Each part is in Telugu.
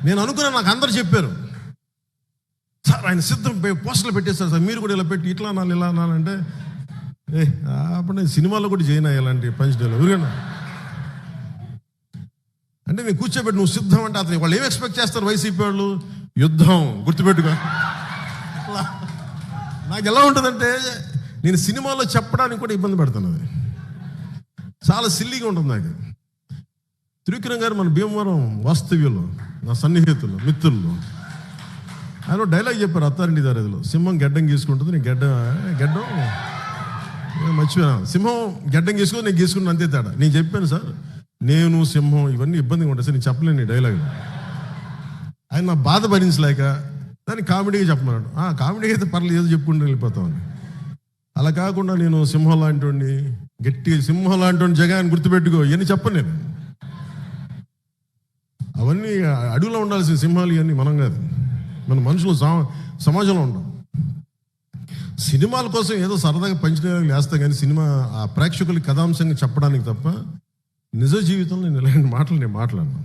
నేను అనుకున్నా, నాకు అందరు చెప్పారు, సార్ ఆయన సిద్ధం పోస్టర్లు పెట్టేస్తారు సార్, మీరు కూడా ఇలా పెట్టి ఇట్లా అనాలి ఇలా అనాలంటే అప్పుడు నేను సినిమాలో కూడా చేయను ఇలాంటి పంచ్ డైలాగ్. ఊరికన్నా అంటే నేను కూర్చోబెట్టి నువ్వు సిద్ధం అంటే అతను వాళ్ళు ఏం ఎక్స్పెక్ట్ చేస్తారు వైసీపీ వాళ్ళు? యుద్ధం, గుర్తుపెట్టుకో. నాకు ఎలా ఉంటుందంటే నేను సినిమాలో చెప్పడానికి కూడా ఇబ్బంది పడుతున్నాను, అది చాలా సిల్లీగా ఉంటుంది నాకు. త్రివిక్రమ్ గారు మన భీమవరం వాస్తవ్యంలో నా సన్నిహితులు మిత్రులు ఆయన డైలాగ్ చెప్పారు అత్తారింటి దారిలో, సింహం గెడ్డం గీసుకుంటుంది, నేను గెడ్డం మర్చిపోయాను, సింహం గెడ్డం గీసుకొని నేను గీసుకున్నాను అంతే తేడా. నేను చెప్పాను సార్, నేను సింహం ఇవన్నీ ఇబ్బందిగా ఉంటాయి సార్, నేను చెప్పలేను ఈ డైలాగ్. ఆయన నా బాధ భరించలేక దాన్ని కామెడీగా చెప్పమన్నాడు. కామెడీగా అయితే పర్లేదు, ఏదో చెప్పుకుంటూ వెళ్ళిపోతామని. అలా కాకుండా నేను సింహం లాంటి వాడిని, గట్టిగా సింహం లాంటి వాడిని జగాన్ని గుర్తుపెట్టుకో ఇవన్నీ చెప్పను నేను. అవన్నీ అడవిలో ఉండాల్సిన సింహాలు ఇవన్నీ మనం కాదు, మన మనుషులు సమాజంలో ఉంటాం. సినిమాల కోసం ఏదో సరదాగా పంచడానికి వేస్తాం కానీ సినిమా ఆ ప్రేక్షకులకి కథాంశంగా చెప్పడానికి తప్ప నిజ జీవితంలో నేను ఇలాంటి మాటలు నేను మాట్లాడను.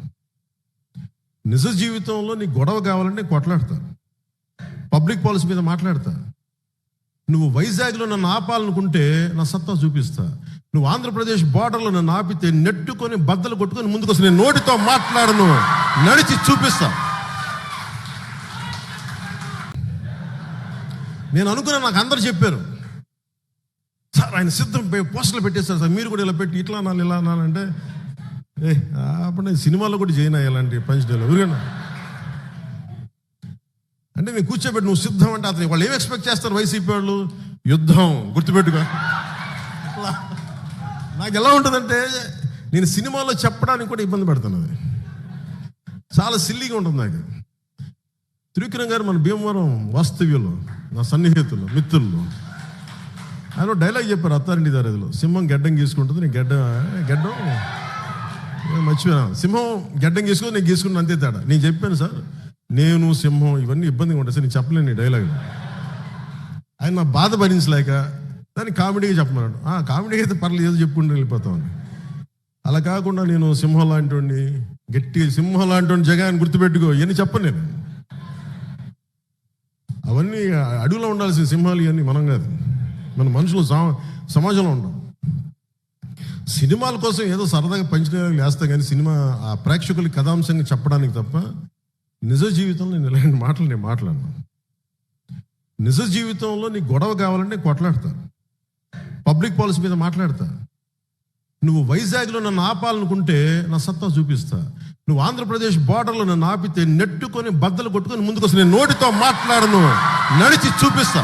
నిజ జీవితంలో నీకు గొడవ కావాలంటే కొట్లాడతా, పబ్లిక్ పాలసీ మీద మాట్లాడతా. నువ్వు వైజాగ్లో నన్ను ఆపాలనుకుంటే నా సత్తా చూపిస్తా. నువ్వు ఆంధ్రప్రదేశ్ బార్డర్లో నన్ను ఆపితే నెట్టుకొని బద్దలు కొట్టుకొని ముందుకు వస్తే నేను నోటితో మాట్లాడను, నడిచి చూపిస్తా. నేను అనుకున్నా, నాకు అందరు చెప్పారు, సార్ ఆయన సిద్ధం పోస్టర్లు పెట్టేస్తారు సార్, మీరు కూడా ఇలా పెట్టి ఇట్లా అనాలి ఇలా అనాలంటే అప్పుడు నేను సినిమాలో కూడా చేయను ఇలాంటి పంచ్ డైలాగ్. ఊరికన్నా అంటే నేను కూర్చోబెట్టి నువ్వు సిద్ధం అంటే అతను వాళ్ళు ఏం ఎక్స్పెక్ట్ చేస్తారు వైసీపీ వాళ్ళు? యుద్ధం, గుర్తుపెట్టుకో. నాకు ఎలా ఉంటుందంటే నేను సినిమాలో చెప్పడానికి కూడా ఇబ్బంది పడుతున్నాను, అది చాలా సిల్లీగా ఉంటుంది నాకు. త్రివిక్రమ్ గారు మన భీమవరం వాస్తవ్యంలో నా సన్నిహితులు మిత్రులు ఆయన డైలాగ్ చెప్పారు అత్తారింటి దారిలో, సింహం గెడ్డం గీసుకుంటుంది, నేను గెడ్డం మర్చిపోయాను, సింహం గెడ్డం గీసుకొని నేను గీసుకున్నాను అంతే తేడా. నేను చెప్పాను సార్, నేను సింహం ఇవన్నీ ఇబ్బందిగా ఉంటాయి సార్, నేను చెప్పలేను ఈ డైలాగ్. ఆయన నా బాధ భరించలేక దాన్ని కామెడీగా చెప్పమన్నాడు. కామెడీగా అయితే పర్లేదు, ఏదో చెప్పుకుంటూ వెళ్ళిపోతామని. అలా కాకుండా నేను సింహం లాంటి వాడిని, గట్టిగా సింహం లాంటి వాడిని జగాన్ని గుర్తుపెట్టుకో ఇవన్నీ చెప్పను నేను. అవన్నీ అడవిలో ఉండాల్సిన సింహాలు ఇవన్నీ మనం కాదు, మన మనుషులు సమాజంలో ఉంటాం. సినిమాల కోసం ఏదో సరదాగా పంచడానికి వేస్తాం కానీ సినిమా ఆ ప్రేక్షకులకి కథాంశంగా చెప్పడానికి తప్ప నిజ జీవితంలో నేను ఇలాంటి మాటలు నేను మాట్లాడను. నిజ జీవితంలో నీకు గొడవ కావాలంటే కొట్లాడతా, పబ్లిక్ పాలసీ మీద మాట్లాడతా. నువ్వు వైజాగ్లో నన్ను ఆపాలనుకుంటే నా సత్తా చూపిస్తా. నువ్వు ఆంధ్రప్రదేశ్ బార్డర్లో నన్ను ఆపితే నెట్టుకొని బద్దలు కొట్టుకొని ముందుకు వస్తే నేను నోటితో మాట్లాడను, నడిచి చూపిస్తా.